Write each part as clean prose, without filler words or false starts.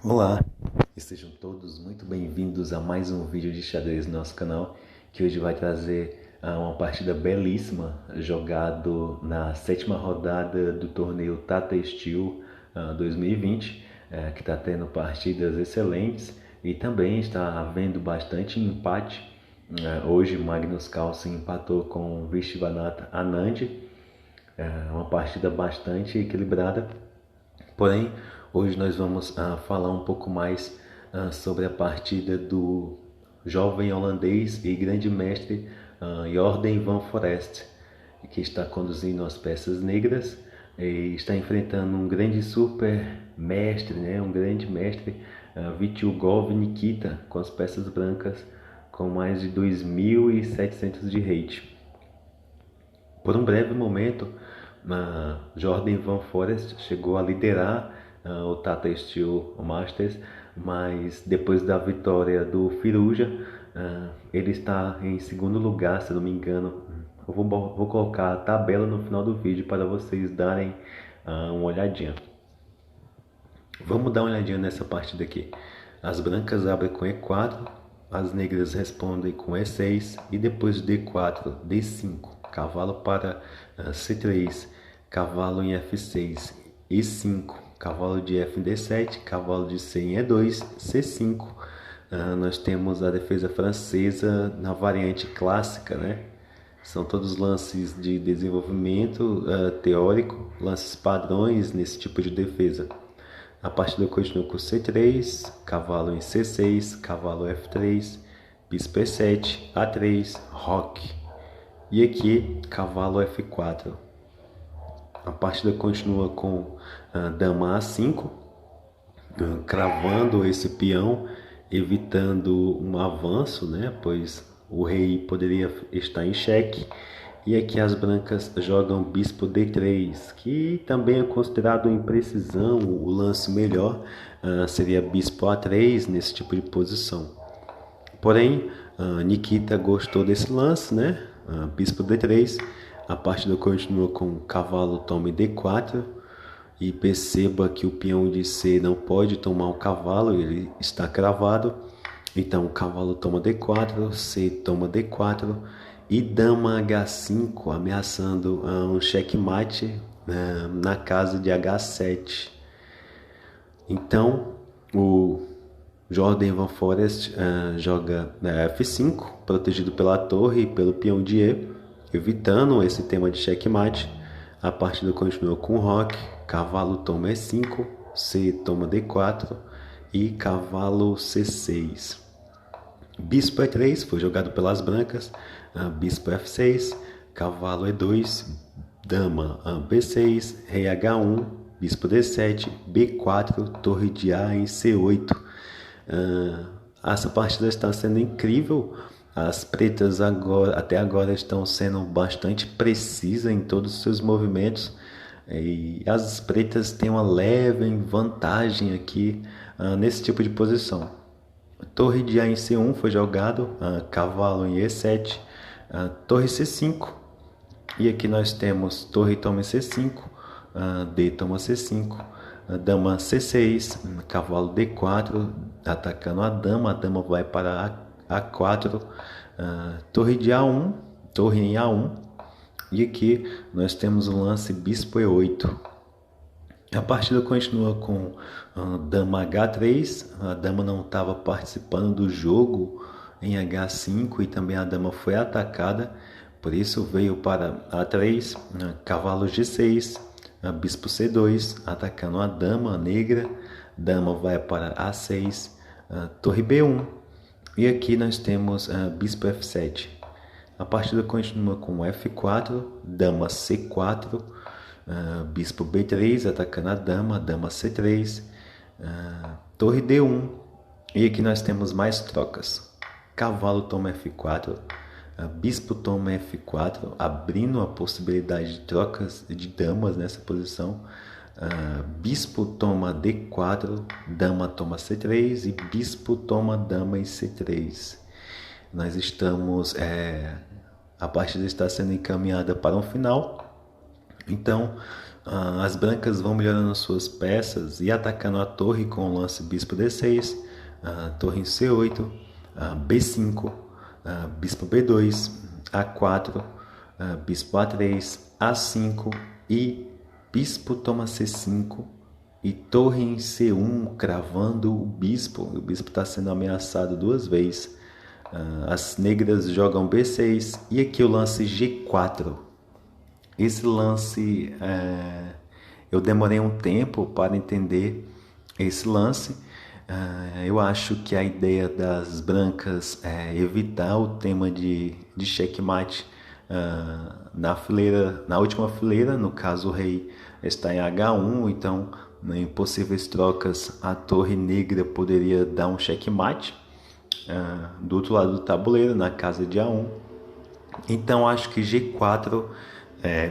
Olá, e sejam todos muito bem-vindos a mais um vídeo de xadrez no nosso canal, que hoje vai trazer uma partida belíssima jogado na sétima rodada do torneio Tata Steel 2020, que está tendo partidas excelentes e também está havendo bastante empate. Hoje Magnus Carlsen empatou com Vishwanath Anand, uma partida bastante equilibrada. Porém, hoje nós vamos falar um pouco mais sobre a partida do jovem holandês e grande mestre Jordan van Foreest, que está conduzindo as peças negras e está enfrentando um grande super mestre, um grande mestre, Vityugov Nikita, com as peças brancas com mais de 2.700 de rate. Por um breve momento, Jordan van Foreest chegou a liderar o Tata Steel Masters, mas depois da vitória do Firuja, ele está em segundo lugar, se não me engano. Eu vou colocar a tabela no final do vídeo para vocês darem uma olhadinha. Vamos dar uma olhadinha nessa partida aqui. As brancas abrem com E4, as negras respondem com E6 e depois D4, D5, cavalo para C3, cavalo em F6, E5, cavalo de F em D7, cavalo de C em E2, C5. Nós temos a defesa francesa na variante clássica, né? São todos lances de desenvolvimento teórico, lances padrões nesse tipo de defesa. A partida continua com C3, cavalo em C6, cavalo F3, bispo E7, A3, roque. E aqui, cavalo F4. A partida continua com dama A5, cravando esse peão, evitando um avanço, né? Pois o rei poderia estar em xeque. E aqui as brancas jogam bispo D3, que também é considerado imprecisão. O lance melhor seria bispo A3 nesse tipo de posição. Porém, Nikita gostou desse lance, né? Bispo D3. A partida continua com cavalo tome D4. E perceba que o peão de C não pode tomar o cavalo, ele está cravado. Então, o cavalo toma D4, C toma D4 e dama H5, ameaçando um checkmate na casa de H7. Então, o Jordan van Foreest joga F5, protegido pela torre e pelo peão de E, evitando esse tema de checkmate. A partida continua com roque, cavalo toma E5, C toma D4 e cavalo C6. Bispo E3 foi jogado pelas brancas, bispo F6, cavalo E2, dama B6, rei H1, bispo D7, B4, torre de A em C8. Essa partida está sendo incrível. As pretas até agora estão sendo bastante precisas em todos os seus movimentos. E as pretas têm uma leve vantagem aqui nesse tipo de posição. Torre de A em C1 foi jogado, cavalo em E7, torre C5. E aqui nós temos torre toma C5, D toma C5, dama C6, cavalo D4, atacando a dama vai para A4, torre de A1, torre em A1, e aqui nós temos o lance bispo E8. A partida continua com dama H3, a dama não estava participando do jogo em H5 e também a dama foi atacada, por isso veio para A3, cavalo G6, bispo C2, atacando a dama negra, dama vai para A6, torre B1, e aqui nós temos bispo F7. A partida continua com F4, dama C4, bispo B3, atacando a dama C3, torre D1, e aqui nós temos mais trocas. Cavalo toma F4, bispo toma F4, abrindo a possibilidade de trocas de damas nessa posição. Bispo toma D4, dama toma C3 e bispo toma dama em C3. Nós estamos... a partida está sendo encaminhada para um final. Então, As brancas vão melhorando suas peças e atacando a torre com o lance bispo D6, torre em C8, B5, bispo B2, A4, bispo A3, A5 e bispo toma C5 e torre em C1, cravando o bispo. O bispo está sendo ameaçado duas vezes. As negras jogam B6 e aqui o lance G4. Esse lance eu demorei um tempo para entender esse lance. Eu acho que a ideia das brancas é evitar o tema de checkmate na última fileira. No caso, o rei está em H1, então em possíveis trocas a torre negra poderia dar um checkmate do outro lado do tabuleiro, na casa de A1. Então acho que G4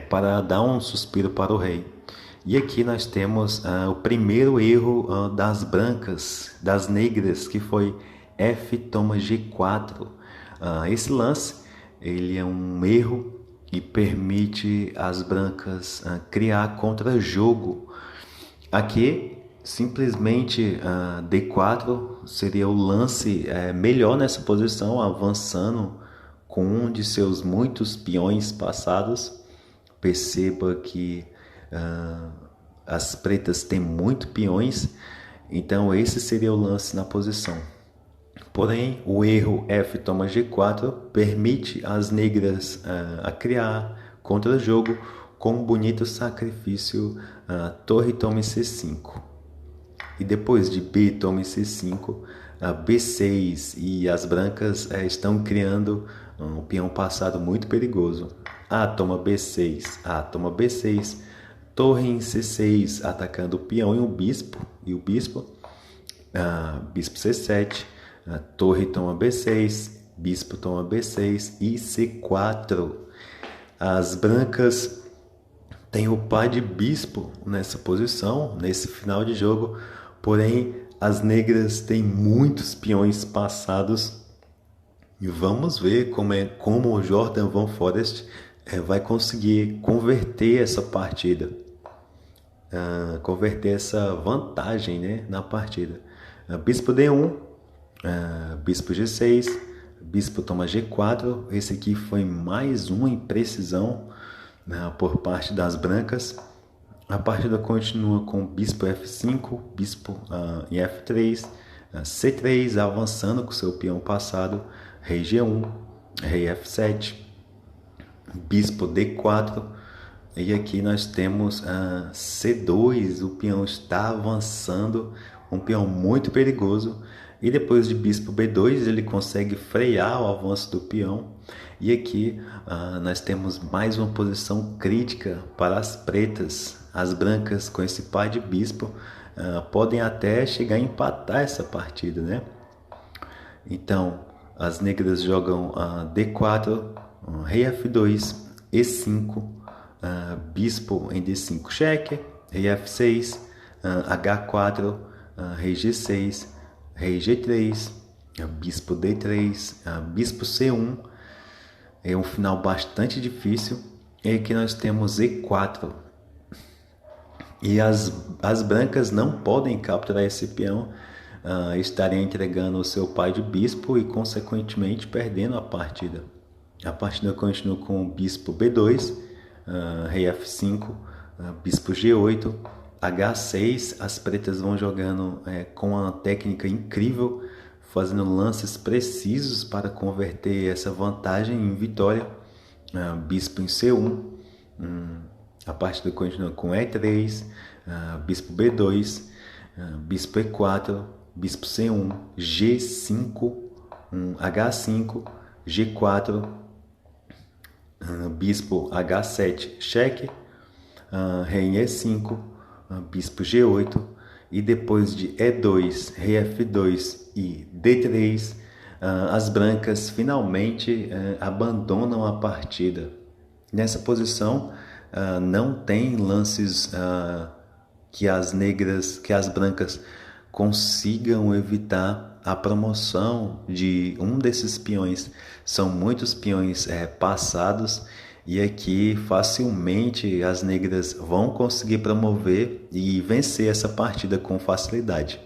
para dar um suspiro para o rei. E aqui nós temos o primeiro erro das brancas, das negras, que foi F toma G4. Esse lance ele é um erro e permite as brancas criar contra-jogo. Aqui simplesmente D4 seria o lance melhor nessa posição, avançando com um de seus muitos peões passados. Perceba que as pretas têm muito peões, então esse seria o lance na posição. Porém, o erro F toma G4 permite as negras a criar contra-jogo com um bonito sacrifício torre toma C5. E depois de B toma C5, B6, e as brancas estão criando um peão passado muito perigoso. A toma B6, A toma B6, torre em C6, atacando o peão e o bispo, bispo C7, torre toma B6, bispo toma B6 e C4. As brancas têm o par de bispo nessa posição, nesse final de jogo, porém as negras têm muitos peões passados. E vamos ver como o Jordan Van Foreest vai conseguir converter essa partida, converter essa vantagem, né, na partida. Bispo D1, bispo G6, bispo toma G4. Esse aqui foi mais uma imprecisão por parte das brancas. A partida continua com bispo F5, bispo em F3, C3 avançando com seu peão passado, rei G1, rei F7, bispo D4, e aqui nós temos C2, o peão está avançando, um peão muito perigoso, e depois de bispo B2 ele consegue frear o avanço do peão, e aqui nós temos mais uma posição crítica para as pretas. As brancas com esse par de bispo podem até chegar a empatar essa partida, né? Então, as negras jogam D4, rei F2, E5, bispo em D5 cheque, rei F6, H4, rei G6, rei G3, bispo D3, bispo C1. É um final bastante difícil. E aqui nós temos E4. E as brancas não podem capturar esse peão, estariam entregando o seu pai de bispo e consequentemente perdendo a partida. A partida continua com o bispo B2, rei F5, bispo G8, H6. As pretas vão jogando com uma técnica incrível, fazendo lances precisos para converter essa vantagem em vitória. Bispo em C1, a partida continua com E3, bispo B2, bispo E4, bispo C1, G5, H5, G4, bispo H7, cheque, rei E5, bispo G8, e depois de E2, rei F2 e D3, as brancas finalmente abandonam a partida. Nessa posição não tem lances que as brancas consigam evitar a promoção de um desses peões. São muitos peões passados E aqui facilmente as negras vão conseguir promover e vencer essa partida com facilidade.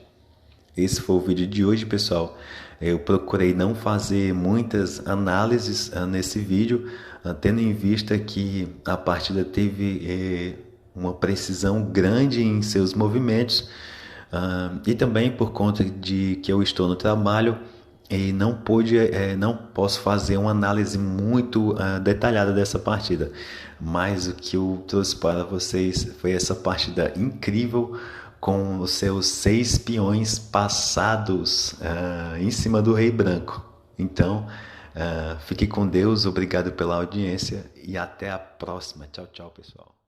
Esse foi o vídeo de hoje, pessoal. Eu procurei não fazer muitas análises nesse vídeo, tendo em vista que a partida teve uma precisão grande em seus movimentos, e também por conta de que eu estou no trabalho e não posso fazer uma análise muito detalhada dessa partida. Mas o que eu trouxe para vocês foi essa partida incrível com os seus 6 peões passados em cima do rei branco. Então, fique com Deus, obrigado pela audiência e até a próxima. Tchau, tchau, pessoal.